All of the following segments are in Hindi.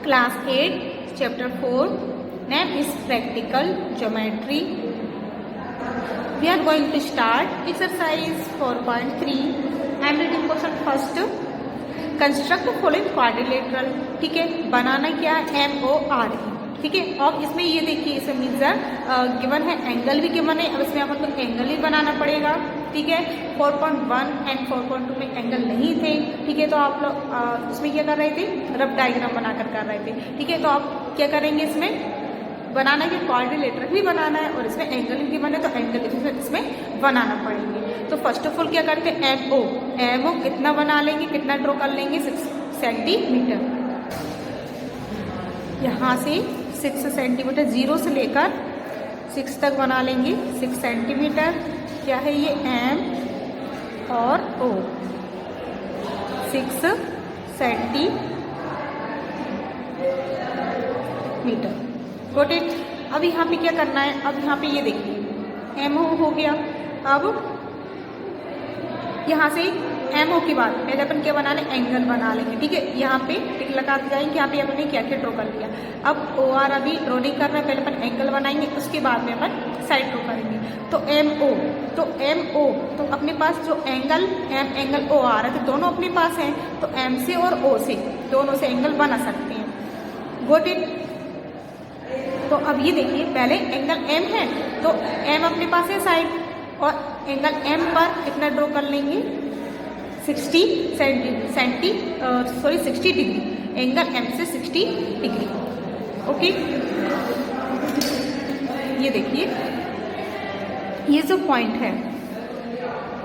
Class 8, Chapter 4, name is Practical Geometry. We are going to start exercise 4.3. I am reading question first. Construct the following quadrilateral. ठीक है, बनाना क्या है, MORE. ठीक है, और इसमें ये देखिए, इसमें मीजर गिवन है, एंगल भी गिवन है. अब इसमें अपन को एंगल भी बनाना पड़ेगा. ठीक है, 4.1 एंड 4.2 में एंगल नहीं थे. ठीक है, तो आप लोग उसमें क्या कर रहे थे, रफ डायग्राम बनाकर कर रहे थे. ठीक है, तो आप क्या करेंगे, इसमें बनाना है, क्वाड्रिलेटरल भी बनाना है और इसमें एंगल भी गिवन है, तो एंगल इसमें बनाना पड़ेंगे. तो फर्स्ट ऑफ ऑल क्या करते हैं, एमओ कितना बना लेंगे, कितना ड्रॉ कर लेंगे, 6 सेंटीमीटर. यहाँ से 6 सेंटीमीटर, 0 से लेकर 6 तक बना लेंगे. 6 सेंटीमीटर क्या है ये, एम और ओ. 6 सेंटीमीटर. Got it. अब यहाँ पे क्या करना है, अब यहाँ पे ये देखिए, एम हो गया. अब यहाँ से एमओ के बाद पहले अपन क्या बनाने, एंगल बना लेंगे. ठीक है, यहाँ पे टिक लगा के जाएंगे, यहाँ पे अपन ने क्या क्या ड्रॉ कर लिया. अब ओ आर अभी ड्रॉ नहीं करना है, पहले अपन एंगल बनाएंगे, उसके बाद में अपन साइड ड्रॉ करेंगे. तो एमओ तो अपने पास जो एंगल एम एंगल ओ आ रहा है, तो दोनों अपने पास हैं, तो एम से और ओ से दोनों से एंगल बना सकते हैं. Got it. तो अब ये देखिए, पहले एंगल एम है, तो एम अपने पास है साइड, और एंगल एम पर कितना ड्रॉ कर लेंगे, 60 डिग्री. एंगल एम से 60 डिग्री. ओके, ये देखिए, ये जो पॉइंट है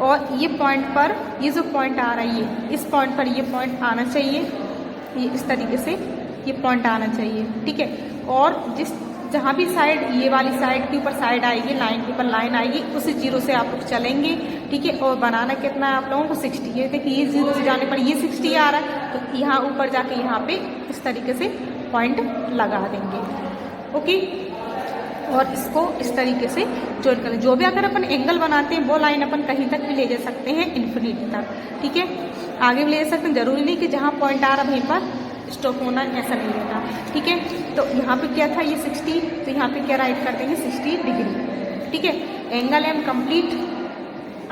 और ये पॉइंट पर ये जो पॉइंट आ रहा है, ये इस पॉइंट पर ये पॉइंट आना चाहिए, ये इस तरीके से ये पॉइंट आना चाहिए. ठीक है, और जहाँ भी साइड, ये वाली साइड के ऊपर साइड आएगी, लाइन के ऊपर लाइन आएगी, उसी 0 से आप लोग चलेंगे. ठीक है, और बनाना कितना है आप लोगों को, 60. ये देखिए, ये 0 से जाने पर ये 60 आ रहा है, तो यहाँ ऊपर जाके यहाँ पे इस तरीके से पॉइंट लगा देंगे. ओके, और इसको इस तरीके से जॉइन करें. जो भी अगर अपन एंगल बनाते हैं, वो लाइन अपन कहीं तक भी ले जा सकते हैं, इन्फिनिटी तक. ठीक है, आगे भी ले जा सकते हैं. जरूरी नहीं कि जहाँ पॉइंट आ रहा वहीं पर स्टॉप होना, ऐसा नहीं रहता. ठीक है, तो यहाँ पे क्या था, ये 60, तो यहाँ पे क्या राइट कर देंगे, 60 डिग्री. ठीक है, एंगल एम कंप्लीट.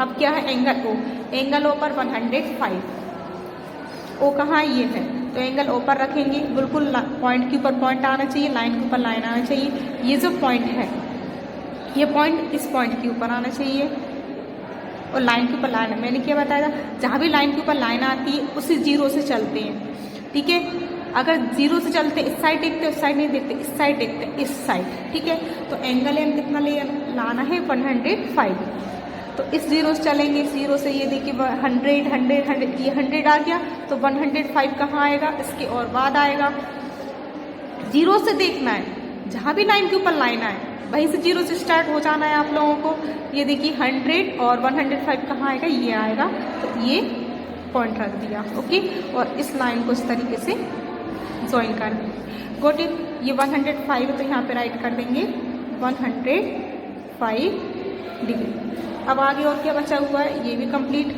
अब क्या है, एंगल ओ. एंगल ओ पर 105. ओ कहाँ, ये है, तो एंगल ओ पर रखेंगे. बिल्कुल पॉइंट के ऊपर पॉइंट आना चाहिए, लाइन के ऊपर लाइन आना चाहिए. ये जो पॉइंट है, ये पॉइंट इस पॉइंट के ऊपर आना चाहिए, और लाइन के ऊपर लाइन. मैंने क्या बताया, जहाँ भी लाइन के ऊपर लाइन आती है, उसी 0 से चलते हैं. ठीक है, अगर 0 से चलते इस साइड देखते, उस साइड नहीं देखते, इस साइड देखते, इस साइड. ठीक है, तो एंगल एम कितना लाना है, 105. तो इस 0 से चलेंगे, 0 से ये देखिए 100, ये 100 आ गया, तो 105 कहाँ आएगा, इसके और बाद आएगा. 0 से देखना है, जहाँ भी लाइन के ऊपर लाइन आए, वहीं से 0 से स्टार्ट हो जाना है आप लोगों को. ये देखिए 100 और 105 कहाँ आएगा, ये आएगा, तो ये पॉइंट रख दिया. ओके, और इस लाइन को इस तरीके से ज्वाइन कर देंगे. Got it. ये 105 तो यहाँ पे राइट कर देंगे 105 डिग्री. अब आगे और क्या बचा हुआ है, ये भी कंप्लीट.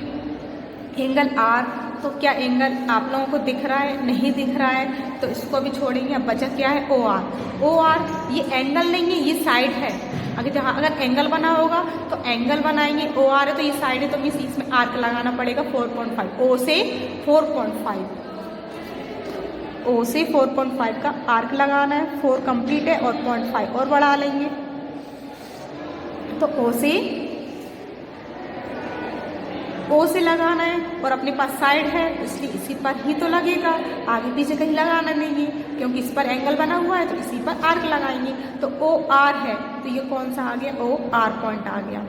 एंगल आर, तो क्या एंगल आप लोगों को दिख रहा है, नहीं दिख रहा है, तो इसको भी छोड़ेंगे. अब बचा क्या है, ओ आर. ओ आर ये एंगल नहीं है, ये साइड है. अगर एंगल बना होगा तो एंगल बनाएंगे. ओ आर है तो ये साइड है, तो मीन्स इसमें आर्क लगाना पड़ेगा 4.5. ओ से 4.5, ओ से 4.5 का आर्क लगाना है. 4 कंप्लीट है और 0.5 और बढ़ा लेंगे. तो ओ से लगाना है, और अपने पास साइड है, इसलिए इसी पर ही तो लगेगा, आगे पीछे कहीं लगाना नहीं है, क्योंकि इस पर एंगल बना हुआ है, तो इसी पर आर्क लगाएंगे. तो ओ आर है, तो ये कौन सा आ गया, ओ आर पॉइंट आ गया.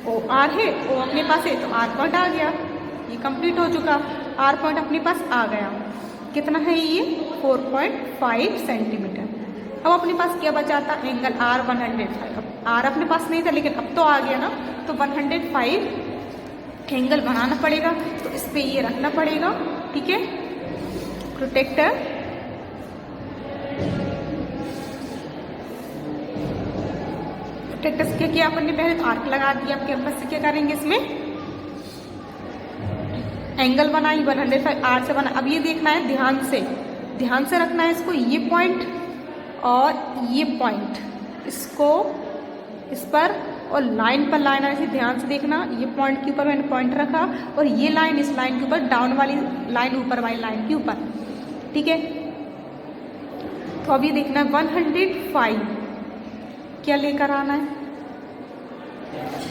ओ आर है, ओ अपने पास है, तो आर पॉइंट आ गया. ये कंप्लीट हो चुका, आर पॉइंट अपने पास आ गया. कितना है ये, 4.5 सेंटीमीटर. अब अपने पास क्या बचा था, एंगल आर 105. अब आर अपने पास नहीं था, लेकिन अब तो आ गया ना, तो 105 एंगल बनाना पड़ेगा. तो इस पे ये रखना पड़ेगा. ठीक है, प्रोटेक्टर. प्रोटेक्टर से क्या अपन ने पहले आर्क लगा दिया. अब कैंपस से क्या करेंगे, इसमें एंगल बनाई 105 आर से बना. अब ये देखना है ध्यान से, ध्यान से रखना है इसको, ये पॉइंट और ये पॉइंट, इसको इस पर और लाइन पर लाइन ऐसे ध्यान से देखना। ये पॉइंट के ऊपर मैंने पॉइंट रखा और ये लाइन इस लाइन के ऊपर, डाउन वाली लाइन ऊपर वाली लाइन के ऊपर, ठीक है। तो अभी देखना 105 क्या लेकर आना है।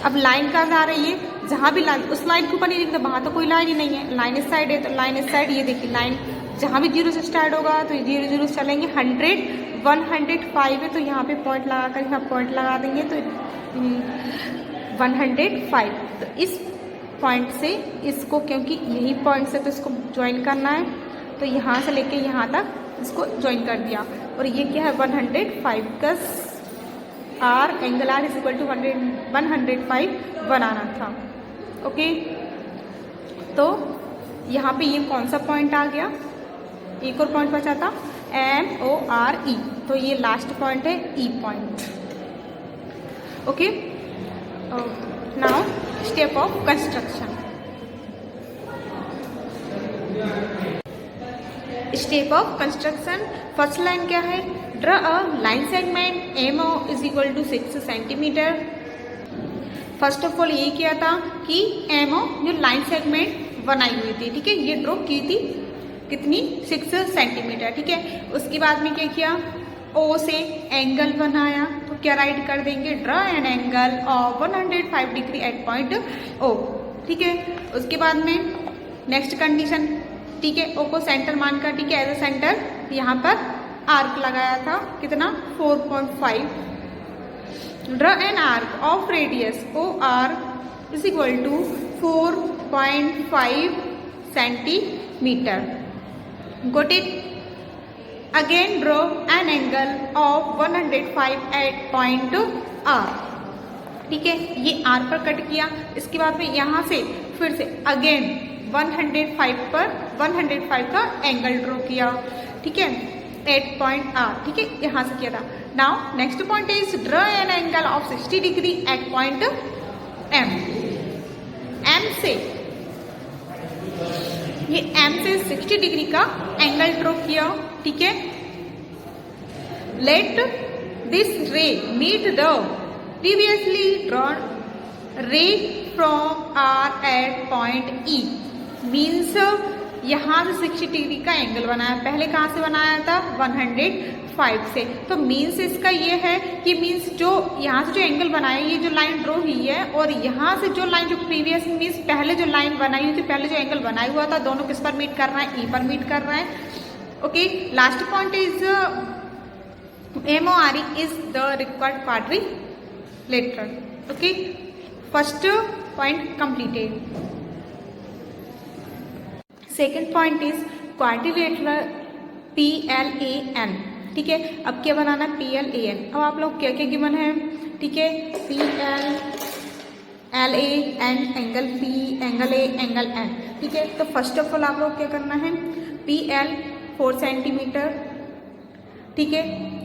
अब लाइन कहाँ जा रही है, जहाँ भी लाइन, उस लाइन के ऊपर नहीं देखना, वहाँ तो कोई लाइन ही नहीं है, लाइन इस साइड है तो लाइन इस साइड। ये देखिए लाइन जहाँ भी 0 से स्टार्ट होगा तो 0 0 से चलेंगे। 105 है तो यहाँ पे पॉइंट लगा कर यहाँ पॉइंट लगा देंगे तो 105। तो इस पॉइंट से इसको, क्योंकि यही पॉइंट से तो इसको ज्वाइन करना है, तो यहाँ से लेके यहाँ तक इसको ज्वाइन कर दिया। और ये क्या है 105 का R angle R is equal to 105 बनाना था। ओके, तो यहाँ पे ये कौन सा पॉइंट आ गया, एक और पॉइंट बचा था MORE, तो ये लास्ट पॉइंट है E point. Okay, now step of construction. Step of construction, first line क्या है, draw a line segment MO is equal to 6 centimetre. First of all ये किया था कि MO जो लाइन सेगमेंट बनाई हुई थी, ठीक है, ये ड्रॉ की थी कितनी, 6 सेंटीमीटर, ठीक है। उसके बाद में क्या किया, O से एंगल बनाया, तो क्या राइट कर देंगे, draw an angle of 105 degree at point O, ठीक है। उसके बाद में नेक्स्ट कंडीशन, ठीक है, O को सेंटर मानकर, ठीक है, एज ए सेंटर यहाँ पर आर्क लगाया था, कितना 4.5। Draw an arc of radius OR is equal to 4.5 centimetre. Got it? Again draw an angle of 105 at point R, ठीक है, ये R पर कट किया। इसके बाद में यहाँ से फिर से अगेन 105 पर 105 का एंगल ड्रॉ किया, ठीक है, एट पॉइंट R, ठीक है, यहाँ से किया था। Now next point is draw an angle of 60 degree at point M। M से ये M से 60 डिग्री का एंगल ड्रॉ किया, ठीक है। Let this ray meet the previously drawn ray from R at point E। Means यहाँ से 60 डिग्री का एंगल बनाया, पहले कहाँ से बनाया था 105 से। तो मीन्स इसका ये है कि मीन्स जो यहाँ से जो एंगल बनाया, ये जो लाइन ड्रॉ हुई है, और यहाँ से जो लाइन जो प्रीवियस मीन्स पहले जो लाइन बनाई हुई थी, पहले जो एंगल बनाया हुआ था, दोनों किस पर मीट कर रहा है, E पर मीट कर रहा है। Okay, last point is MORE is the required quadrilateral. Okay, first point completed. Second point is quadrilateral PLAN, ठीक है। अब क्या बनाना है PLAN। अब आप लोग क्या क्या गिवन है, ठीक है, PLLA angle P angle A angle N, ठीक है। तो फर्स्ट ऑफ ऑल आप लोग क्या करना है, PL 4 सेंटीमीटर, ठीक है,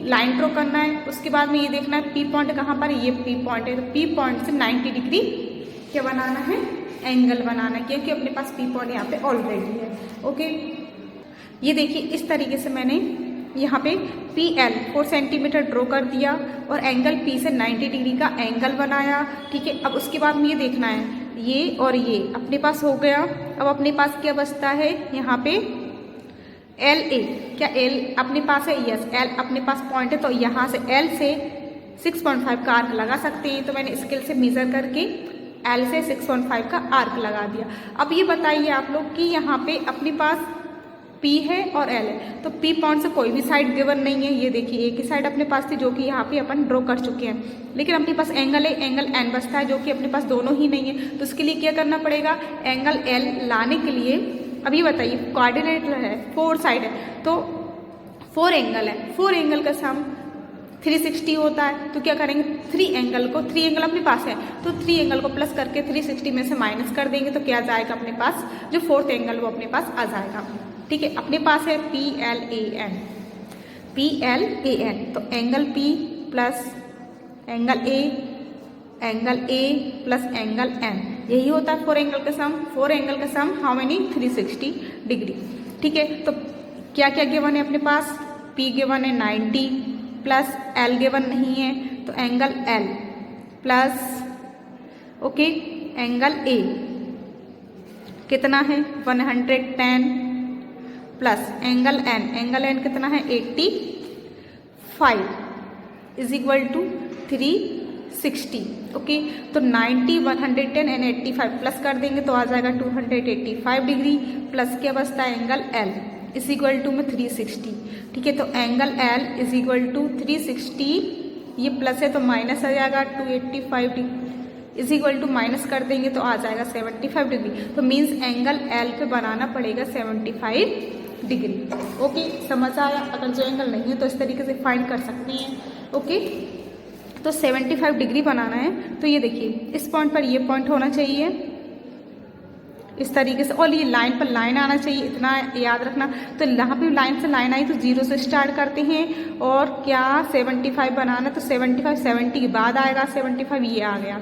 लाइन ड्रॉ करना है। उसके बाद में ये देखना है P पॉइंट कहाँ पर, ये P पॉइंट है, तो P पॉइंट से 90 डिग्री क्या बनाना है, एंगल बनाना है, क्योंकि अपने पास P पॉइंट यहाँ पे ऑलरेडी है। ओके, ये देखिए इस तरीके से मैंने यहाँ पे PL 4 सेंटीमीटर ड्रॉ कर दिया और एंगल P से 90 डिग्री का एंगल बनाया, ठीक है। अब उसके बाद में ये देखना है, ये और ये अपने पास हो गया। अब अपने पास क्या बचता है, यहाँ पे LA, क्या L अपने पास है, यस, L अपने पास पॉइंट है, तो यहाँ से L से 6.5 का आर्क लगा सकते हैं। तो मैंने स्केल से मेजर करके L से 6.5 का आर्क लगा दिया। अब ये बताइए आप लोग कि यहाँ पे अपने पास P है और L है, तो P पॉइंट से कोई भी साइड गिवन नहीं है। ये देखिए एक ही साइड अपने पास थी जो कि यहाँ पे अपन ड्रॉ कर चुके हैं, लेकिन अपने पास एंगल है, एंगल N बचता है, जो कि अपने पास दोनों ही नहीं है। तो उसके लिए क्या करना पड़ेगा, एंगल L लाने के लिए, अभी बताइए कोऑर्डिनेटर है, 4 साइड है, तो 4 एंगल है, 4 एंगल का सम 360 होता है। तो क्या करेंगे, 3 एंगल को, 3 एंगल अपने पास है, तो 3 एंगल को प्लस करके 360 में से माइनस कर देंगे, तो क्या जाएगा अपने पास, जो 4th एंगल वो अपने पास आ जाएगा, ठीक है। अपने पास है PLAN, PLAN, तो angle P plus angle A plus angle N, यही होता है 4 एंगल का सम। 4 एंगल का सम हाउ मेनी, 360 डिग्री, ठीक है। तो क्या क्या गिवन है अपने पास, P गिवन है 90 प्लस L गिवन नहीं है, तो angle L plus okay angle A कितना है 110 प्लस एंगल N कितना है 85 इज इक्वल टू 360। ओके तो 90 110 एंड 85 प्लस कर देंगे तो आ जाएगा 285 डिग्री प्लस क्या बचता है angle L is equal to में 360। ठीक है, तो angle L is equal to 360, ये प्लस है तो माइनस आ जाएगा 285 degree is equal to minus कर देंगे तो आ जाएगा 75 डिग्री। तो मीन्स एंगल L पे बनाना पड़ेगा 75 डिग्री। ओके समझ आया। अगर जो एंगल नहीं है तो इस तरीके से फाइंड कर सकते हैं। ओके तो 75 डिग्री बनाना है, तो ये देखिए इस पॉइंट पर ये पॉइंट होना चाहिए इस तरीके से, और ये लाइन पर लाइन आना चाहिए, इतना याद रखना। तो यहाँ पे लाइन से लाइन आई तो 0 से स्टार्ट करते हैं और क्या 75 बनाना, तो 75 70 के बाद आएगा 75, ये आ गया।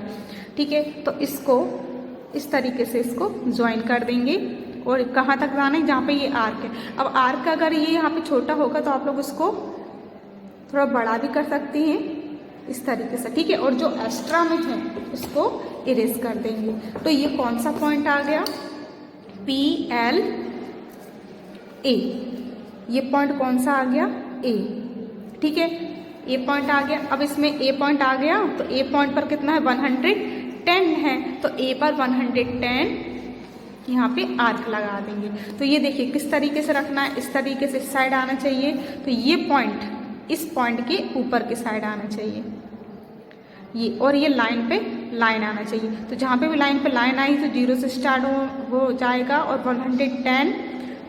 ठीक है, तो इसको इस तरीके से इसको ज्वाइन कर देंगे और कहाँ तक जाना है, जहाँ पे ये आर्क है। अब आर्क अगर ये यहाँ पे छोटा होगा तो आप लोग उसको थोड़ा बड़ा भी कर सकते हैं इस तरीके से। ठीक है, और जो एक्स्ट्रा में है उसको इरेज कर देंगे। तो ये कौन सा पॉइंट आ गया, PL A, ये पॉइंट कौन सा आ गया A। ठीक है, A पॉइंट आ गया। अब इसमें A पॉइंट आ गया तो A पॉइंट पर कितना है 110 है, तो A पर 110 यहाँ पे आर्क लगा देंगे। तो ये देखिए किस तरीके से रखना है, इस तरीके से इस साइड आना चाहिए, तो ये पॉइंट इस पॉइंट के ऊपर की साइड आना चाहिए ये, और ये लाइन पे लाइन आना चाहिए। तो जहाँ पे भी लाइन पे लाइन आई तो 0 से स्टार्ट हो जाएगा और 110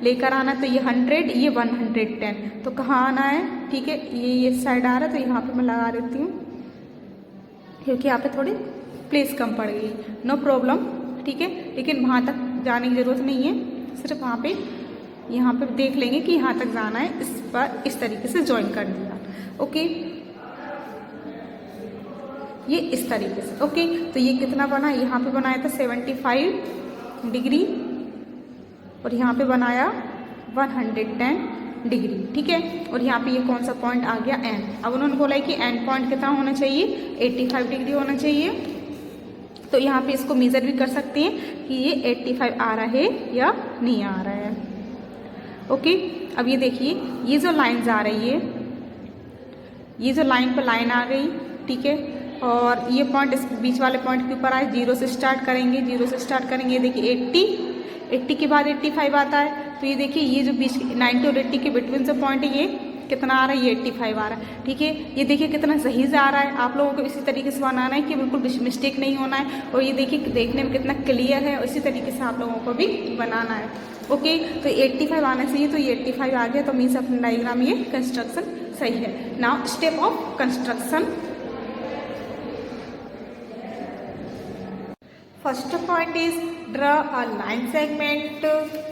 लेकर आना, तो ये 100 ये 110, तो कहाँ आना है। ठीक है, ये साइड आ रहा है तो यहाँ पे मैं लगा देती हूँ क्योंकि यहाँ पे थोड़ी प्लेस कम पड़ गई, नो प्रॉब्लम। ठीक है, लेकिन वहाँ तक जाने की ज़रूरत नहीं है, सिर्फ वहाँ पे यहाँ पे देख लेंगे कि यहाँ तक जाना है, इस पर इस तरीके से ज्वाइन कर दिया। ओके, ये इस तरीके से। ओके, तो ये कितना बना, यहाँ पे बनाया था 75 डिग्री और यहाँ पे बनाया 110 डिग्री। ठीक है, और यहाँ पे ये कौन सा पॉइंट आ गया N। अब उन्होंने बोला है कि N पॉइंट कितना होना चाहिए 85 डिग्री होना चाहिए। तो यहाँ पे इसको मेजर भी कर सकते हैं कि ये 85 आ रहा है या नहीं आ रहा है। ओके, अब ये देखिए ये जो लाइंस आ रही है, ये जो लाइन पर लाइन आ गई। ठीक है, और ये पॉइंट इस बीच वाले पॉइंट के ऊपर आए, 0 से स्टार्ट करेंगे, 0 से स्टार्ट करेंगे। ये देखिए 80 के बाद 85 आता है, तो ये देखिए ये जो बीच 90 और 80 के बिटवीन जो पॉइंट है ये कितना आ रहा है, ये 85 आ रहा है। ठीक है, ये देखिए कितना सही से आ रहा है। आप लोगों को इसी तरीके से बनाना है कि बिल्कुल मिस्टेक नहीं होना है, और ये देखिए देखने में कितना क्लियर है, इसी तरीके से आप लोगों को भी बनाना है। ओके, तो 85 आना चाहिए, तो ये 85 आ गया, तो मीन्स अपना डायग्राम ये कंस्ट्रक्शन सही है। Now step of construction. First point is draw a line segment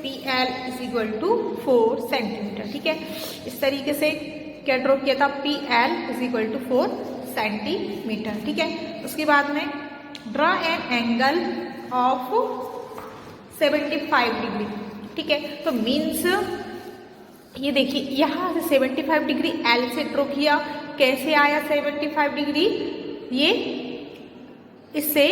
PL is equal to 4 centimetre. ठीक है, इस तरीके से क्या ड्रॉ किया था, PL is equal to 4 centimetre. ठीक है, उसके बाद में draw an angle of 75 degree. ठीक है, तो मीन्स ये देखिए यहाँ से 75 डिग्री L से ड्रॉ किया, कैसे आया 75 डिग्री, ये इससे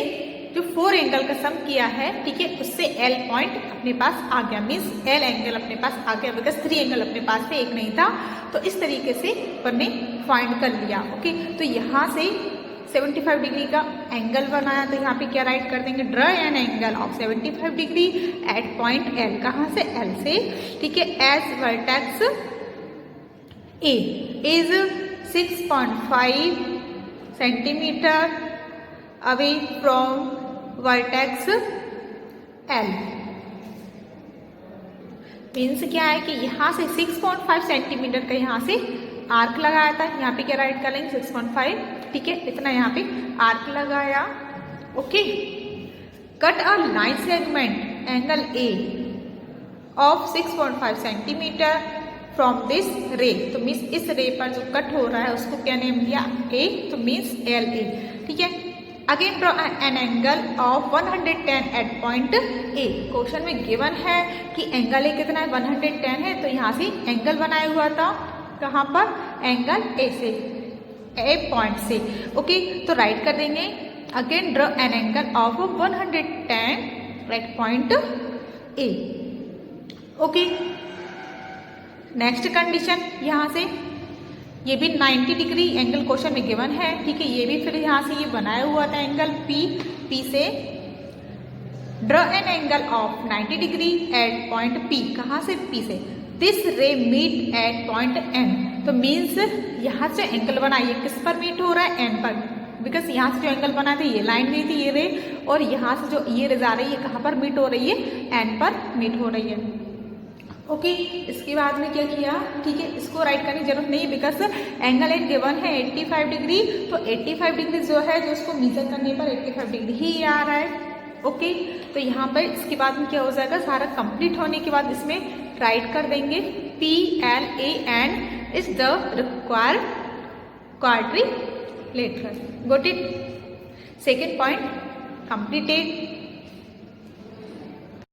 जो 4 एंगल का सम किया है। ठीक है, उससे L पॉइंट अपने पास आ गया, मीन्स L एंगल अपने पास आ गया, बिकॉज 3 एंगल अपने पास थे, एक नहीं था। तो इस तरीके से अपन ने फाइंड कर लिया। ओके, तो यहाँ से 75 डिग्री का एंगल बनाया, तो यहाँ पे क्या राइट कर देंगे, draw an angle of 75 degree at point L। कहाँ से, L से। ठीक है, as vertex A is 6.5 centimetre away from vertex L। Means क्या है कि यहाँ से 6.5 सेंटीमीटर का यहाँ से आर्क लगाया था, यहाँ पे क्या राइट कर लेंगे 6.5। ठीक है, इतना यहाँ पे आर्क लगाया। Okay, cut a line segment angle A of 6.5 centimetre from this रे। तो मीन्स इस रे पर जो कट हो रहा है उसको क्या नेम दिया A, तो मीन्स LA। ठीक है, again draw an angle of 110 at point A. Question में गिवन है कि एंगल ए कितना है, 110 है, तो यहाँ से एंगल बनाया हुआ था कहाँ पर, एंगल ए से, ए पॉइंट से। ओके, तो राइट कर देंगे again draw an angle of 110 at point A. Okay, next condition यहाँ से ये भी 90 डिग्री एंगल क्वेश्चन में गिवन है, ठीक है। ये भी फिर यहाँ से ये बनाया हुआ था एंगल पी से draw an angle of 90 degree at point P. कहाँ से, पी से। This ray meet at point N. तो मीन्स यहाँ से एंगल बनाइए, किस पर मीट हो रहा है, एन पर, बिकॉज यहाँ से जो एंगल बना था ये लाइन गई थी, ये रे, और यहाँ से जो ये रे जा रही है कहाँ पर मीट हो रही है, एन पर मीट हो रही है। ओके, इसके बाद में क्या किया, ठीक है, इसको राइट करने की जरूरत नहीं, बिकॉज एंगल एन गिवन है 85 डिग्री, तो 85 डिग्री जो है, जो उसको मेजर करने पर 85 डिग्री ही आ रहा है। ओके, तो यहाँ पर इसके बाद में क्या हो जाएगा, सारा कंप्लीट होने के बाद इसमें राइट कर देंगे PLAN is the required quadrilateral. Got it. Second point completed.